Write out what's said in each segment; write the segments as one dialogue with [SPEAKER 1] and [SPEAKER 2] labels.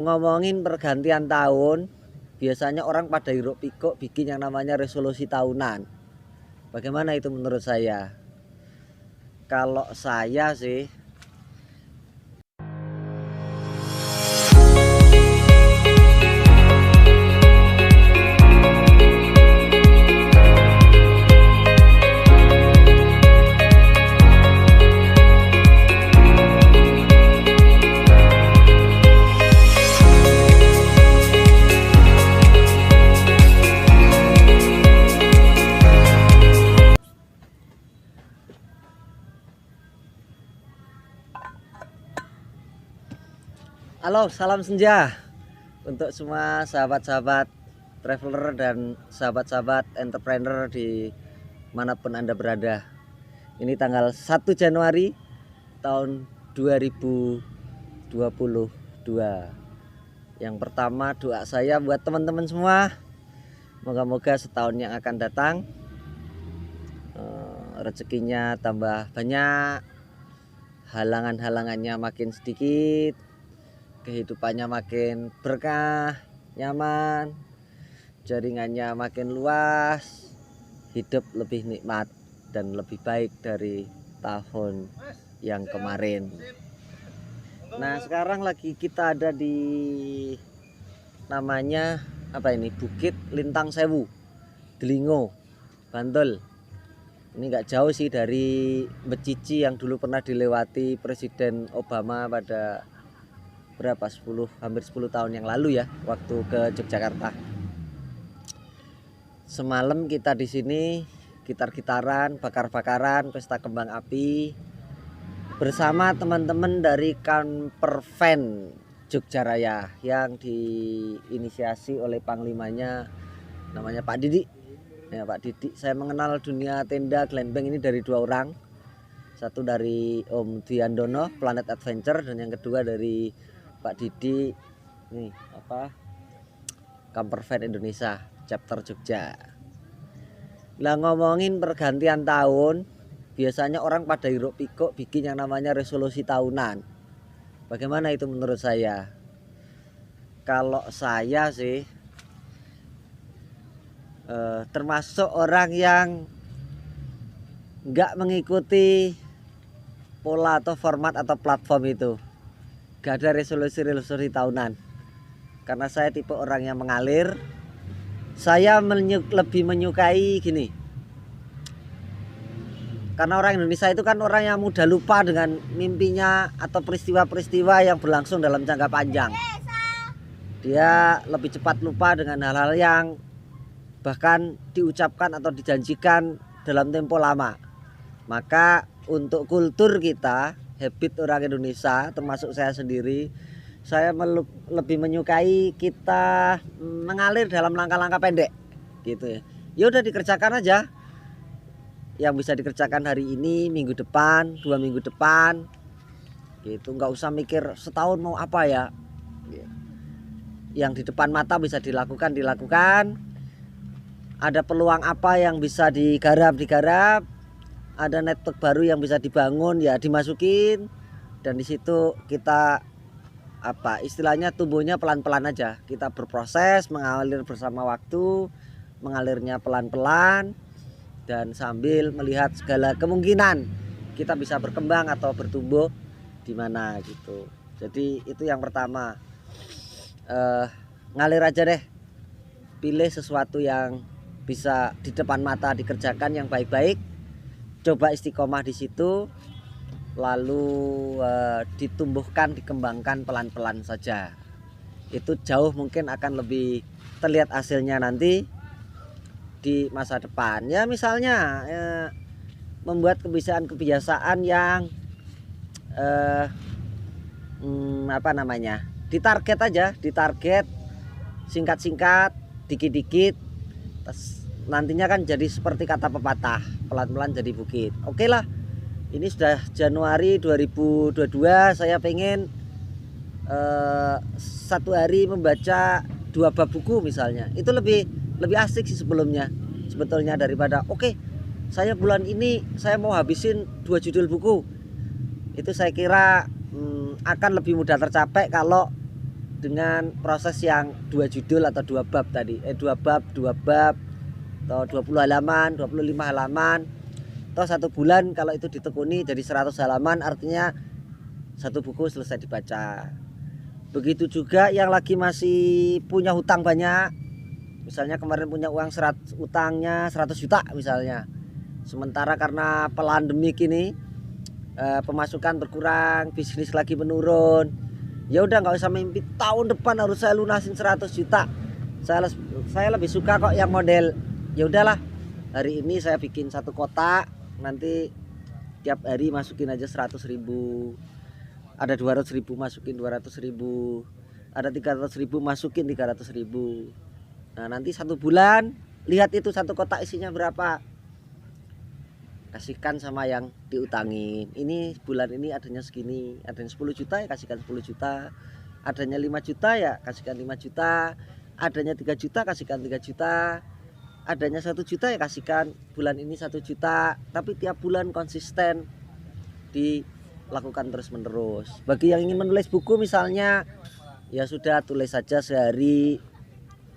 [SPEAKER 1] Ngomongin pergantian tahun, biasanya orang pada hiruk pikuk bikin yang namanya resolusi tahunan. Bagaimana itu menurut saya? Kalau saya sih, halo, salam senja untuk semua sahabat-sahabat traveler dan sahabat-sahabat entrepreneur di manapun Anda berada. Ini tanggal 1 Januari tahun 2022. Yang pertama, doa saya buat teman-teman semua, moga-moga setahun yang akan datang rezekinya tambah banyak, halangan-halangannya makin sedikit, kehidupannya makin berkah, nyaman, jaringannya makin luas, hidup lebih nikmat dan lebih baik dari tahun yang kemarin. Nah, sekarang lagi kita ada di namanya apa ini? Bukit Lintang Sewu, Delingo, Bantul. Ini nggak jauh sih dari Becici yang dulu pernah dilewati Presiden Obama pada berapa, hampir 10 tahun yang lalu ya, waktu ke Yogyakarta. Semalam kita di sini gitar-gitaran, bakar-bakaran, pesta kembang api bersama teman-teman dari Campervan Jogja Raya yang diinisiasi oleh panglimanya, namanya Pak Didi. Ya, Pak Didi, saya mengenal dunia tenda glamping ini dari dua orang. Satu dari Om Diandono, Planet Adventure, dan yang kedua dari Pak Didi, nih apa, Campervan Indonesia, chapter Jogja. Lah, ngomongin pergantian tahun, biasanya orang pada hiruk pikuk bikin yang namanya resolusi tahunan. Bagaimana itu menurut saya? Kalau saya sih termasuk orang yang nggak mengikuti pola atau format atau platform itu. Gak ada resolusi tahunan, karena saya tipe orang yang mengalir. Saya lebih menyukai gini, karena orang Indonesia itu kan orang yang mudah lupa dengan mimpinya atau peristiwa-peristiwa yang berlangsung dalam jangka panjang. Dia lebih cepat lupa dengan hal-hal yang bahkan diucapkan atau dijanjikan dalam tempo lama. Maka untuk kultur kita, habit orang Indonesia, termasuk saya sendiri, saya lebih menyukai kita mengalir dalam langkah-langkah pendek gitu ya. Ya udah, dikerjakan aja yang bisa dikerjakan hari ini, minggu depan, 2 minggu depan gitu. Nggak usah mikir setahun mau apa ya. Yang di depan mata bisa dilakukan. Ada peluang apa yang bisa digarap, ada network baru yang bisa dibangun ya dimasukin, dan di situ kita apa istilahnya tumbuhnya pelan-pelan aja. Kita berproses, mengalir bersama waktu, mengalirnya pelan-pelan, dan sambil melihat segala kemungkinan kita bisa berkembang atau bertumbuh di mana gitu. Jadi itu yang pertama, ngalir aja deh, pilih sesuatu yang bisa di depan mata dikerjakan yang baik-baik, coba istiqomah di situ, lalu ditumbuhkan, dikembangkan pelan-pelan saja. Itu jauh mungkin akan lebih terlihat hasilnya nanti di masa depan. Ya misalnya membuat kebiasaan-kebiasaan yang ditarget aja, singkat-singkat, dikit-dikit. Nantinya kan jadi seperti kata pepatah, pelan-pelan jadi bukit. Oke lah, ini sudah Januari 2022, saya pengen satu hari membaca 2 bab buku misalnya. Itu lebih asik sih sebetulnya daripada oke, saya bulan ini saya mau habisin 2 judul buku. Itu saya kira akan lebih mudah tercapai kalau dengan proses yang 2 judul atau 2 bab tadi, 2 bab atau 20 halaman, 25 halaman, atau 1 bulan kalau itu ditekuni jadi 100 halaman, artinya 1 buku selesai dibaca. Begitu juga yang lagi masih punya hutang banyak, misalnya kemarin punya uang utangnya 100 juta misalnya, sementara karena pandemik ini pemasukan berkurang, bisnis lagi menurun, ya udah nggak usah mimpi tahun depan harus saya lunasin 100 juta. Saya lebih suka kok yang model ya udahlah, hari ini saya bikin 1 kotak, nanti tiap hari masukin aja 100.000, ada 200.000 masukin 200.000, ada 300.000 masukin 300.000. Nah nanti 1 bulan lihat itu 1 kotak isinya berapa, kasihkan sama yang diutangin. Ini bulan ini adanya segini, adanya 10 juta ya kasihkan 10 juta, adanya 5 juta ya kasihkan 5 juta, adanya 3 juta kasihkan 3 juta, adanya 1 juta ya kasihkan bulan ini 1 juta. Tapi tiap bulan konsisten dilakukan terus menerus. Bagi yang ingin menulis buku misalnya, ya sudah tulis saja sehari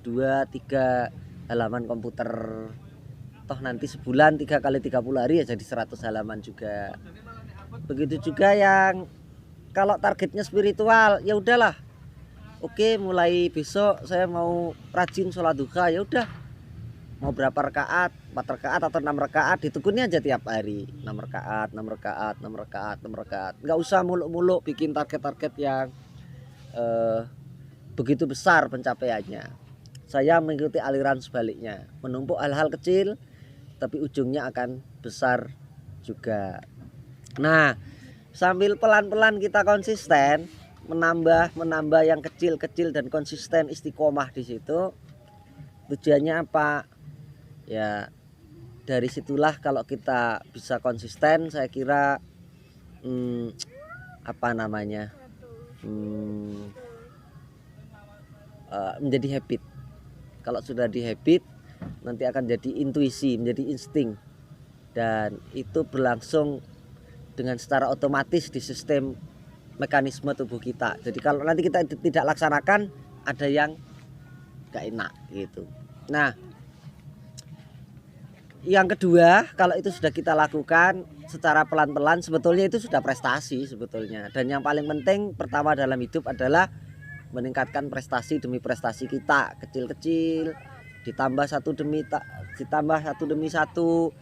[SPEAKER 1] 2-3 halaman komputer, toh nanti sebulan 3 kali 30 hari ya jadi 100 halaman juga. Begitu juga yang kalau targetnya spiritual, ya udahlah, oke mulai besok saya mau rajin sholat duha, ya udah mau berapa rakaat, 4 rakaat atau 6 rakaat, ditekuni aja tiap hari 6 rakaat, 6 rakaat, 6 rakaat, 6 rakaat. Nggak usah muluk-muluk bikin target-target yang begitu besar pencapaiannya. Saya mengikuti aliran sebaliknya, menumpuk hal-hal kecil tapi ujungnya akan besar juga. Nah, sambil pelan-pelan kita konsisten menambah yang kecil-kecil dan konsisten istiqomah di situ. Tujuannya apa? Ya, dari situlah kalau kita bisa konsisten, saya kira menjadi habit. Kalau sudah di habit, nanti akan jadi intuisi, menjadi insting, dan itu berlangsung dengan secara otomatis di sistem mekanisme tubuh kita. Jadi kalau nanti kita tidak laksanakan, ada yang gak enak gitu. Nah, yang kedua, kalau itu sudah kita lakukan secara pelan-pelan, sebetulnya itu sudah prestasi sebetulnya. Dan yang paling penting pertama dalam hidup adalah meningkatkan prestasi demi prestasi kita, kecil-kecil ditambah satu demi satu,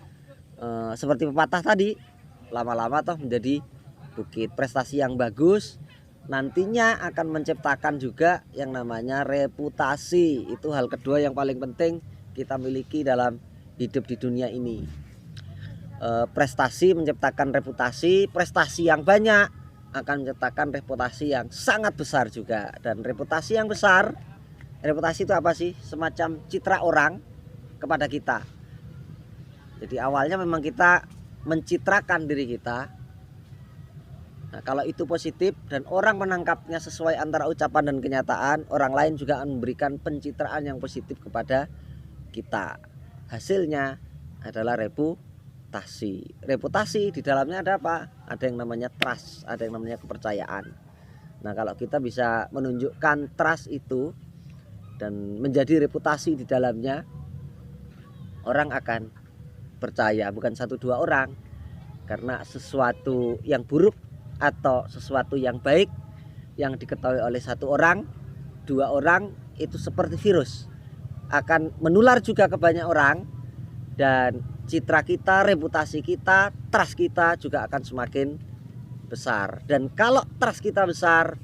[SPEAKER 1] seperti pepatah tadi, lama-lama toh menjadi bukit. Prestasi yang bagus nantinya akan menciptakan juga yang namanya reputasi. Itu hal kedua yang paling penting kita miliki dalam hidup di dunia ini. Prestasi menciptakan reputasi, prestasi yang banyak akan menciptakan reputasi yang sangat besar juga. Dan reputasi yang besar, reputasi itu apa sih? Semacam citra orang kepada kita. Jadi awalnya memang kita mencitrakan diri kita. Nah, kalau itu positif dan orang menangkapnya sesuai antara ucapan dan kenyataan, orang lain juga akan memberikan pencitraan yang positif kepada kita. Hasilnya adalah reputasi. Reputasi di dalamnya ada apa? Ada yang namanya trust, ada yang namanya kepercayaan. Nah, kalau kita bisa menunjukkan trust itu dan menjadi reputasi di dalamnya, orang akan percaya, bukan 1-2 orang. Karena sesuatu yang buruk atau sesuatu yang baik yang diketahui oleh 1 orang, 2 orang, itu seperti virus, akan menular juga ke banyak orang. Dan citra kita, reputasi kita, trust kita juga akan semakin besar. Dan kalau trust kita besar,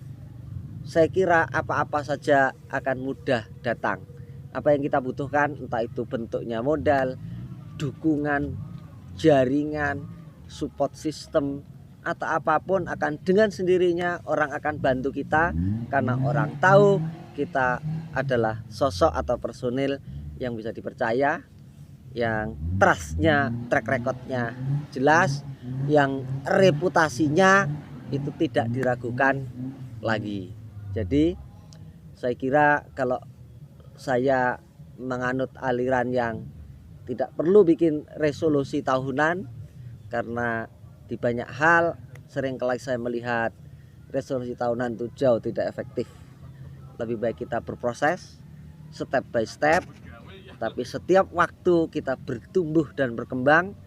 [SPEAKER 1] saya kira apa-apa saja akan mudah datang. Apa yang kita butuhkan, entah itu bentuknya modal, dukungan, jaringan, support system, atau apapun, akan dengan sendirinya orang akan bantu kita. Karena orang tahu kita adalah sosok atau personil yang bisa dipercaya, yang trustnya, track recordnya jelas, yang reputasinya itu tidak diragukan lagi. Jadi saya kira kalau saya menganut aliran yang tidak perlu bikin resolusi tahunan, karena di banyak hal seringkali saya melihat resolusi tahunan itu jauh tidak efektif. lebih baik kita berproses step by step, tapi setiap waktu kita bertumbuh dan berkembang,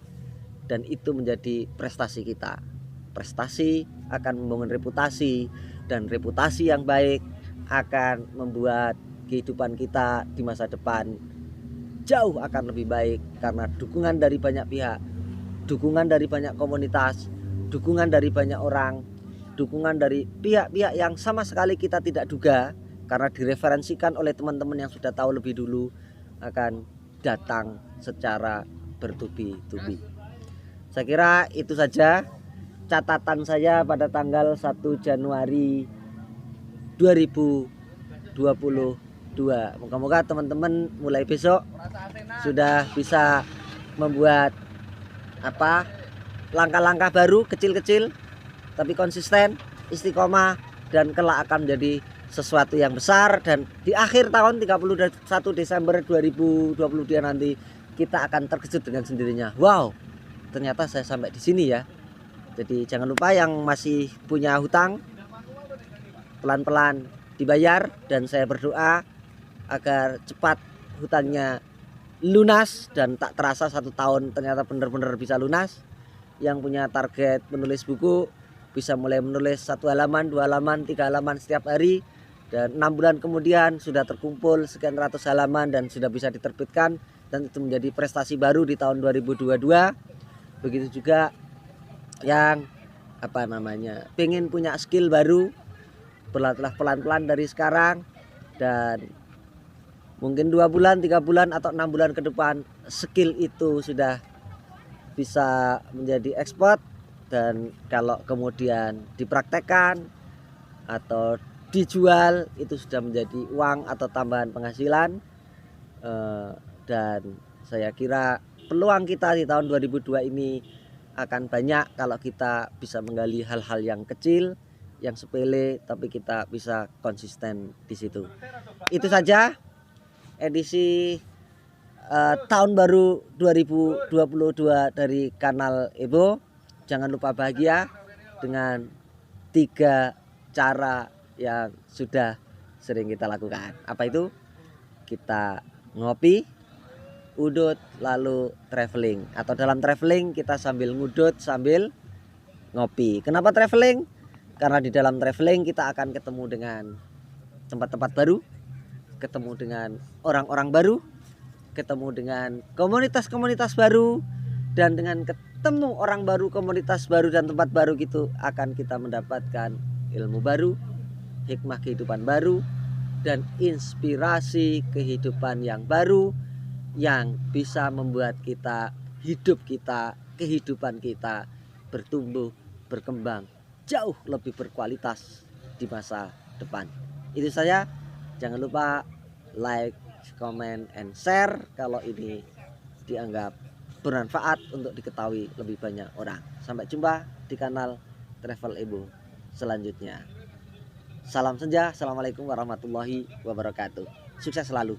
[SPEAKER 1] dan itu menjadi prestasi kita. Prestasi akan membangun reputasi, dan reputasi yang baik akan membuat kehidupan kita di masa depan jauh akan lebih baik, karena dukungan dari banyak pihak, dukungan dari banyak komunitas, dukungan dari banyak orang, dukungan dari pihak-pihak yang sama sekali kita tidak duga, karena direferensikan oleh teman-teman yang sudah tahu lebih dulu, akan datang secara bertubi-tubi. Saya kira itu saja catatan saya pada tanggal 1 Januari 2022. Moga-moga teman-teman mulai besok sudah bisa membuat langkah-langkah baru, kecil-kecil tapi konsisten, istiqomah, dan kelak akan menjadi sesuatu yang besar. Dan di akhir tahun 31 Desember 2022 nanti kita akan terkejut dengan sendirinya. Wow, ternyata saya sampai di sini ya. Jadi jangan lupa yang masih punya hutang, pelan-pelan dibayar, dan saya berdoa agar cepat hutangnya lunas dan tak terasa 1 tahun ternyata benar-benar bisa lunas. Yang punya target menulis buku bisa mulai menulis 1 halaman, 2 halaman, 3 halaman setiap hari, dan 6 bulan kemudian sudah terkumpul sekian ratus halaman dan sudah bisa diterbitkan, dan itu menjadi prestasi baru di tahun 2022. Begitu juga yang pengen punya skill baru, berlatihlah pelan-pelan dari sekarang, dan mungkin 2 bulan, 3 bulan atau 6 bulan ke depan skill itu sudah bisa menjadi ekspor, dan kalau kemudian dipraktekkan atau dijual itu sudah menjadi uang atau tambahan penghasilan. Dan saya kira peluang kita di tahun 2002 ini akan banyak kalau kita bisa menggali hal-hal yang kecil, yang sepele, tapi kita bisa konsisten di situ. Itu saja edisi tahun baru 2022 dari kanal Ebo. Jangan lupa bahagia dengan 3 cara yang sudah sering kita lakukan. Apa itu? Kita ngopi, udut, lalu traveling. Atau dalam traveling kita sambil ngudut, sambil ngopi. Kenapa traveling? Karena di dalam traveling kita akan ketemu dengan tempat-tempat baru, ketemu dengan orang-orang baru, ketemu dengan komunitas-komunitas baru, dan dengan ketemu orang baru, komunitas baru, dan tempat baru gitu akan kita mendapatkan ilmu baru, hikmah kehidupan baru, dan inspirasi kehidupan yang baru yang bisa membuat kita, hidup kita, kehidupan kita bertumbuh, berkembang jauh lebih berkualitas di masa depan. Itu saja. Jangan lupa like, comment, and share kalau ini dianggap bermanfaat untuk diketahui lebih banyak orang. Sampai jumpa di kanal Travel Ebo selanjutnya. Salam senja. Assalamualaikum warahmatullahi wabarakatuh. Sukses selalu.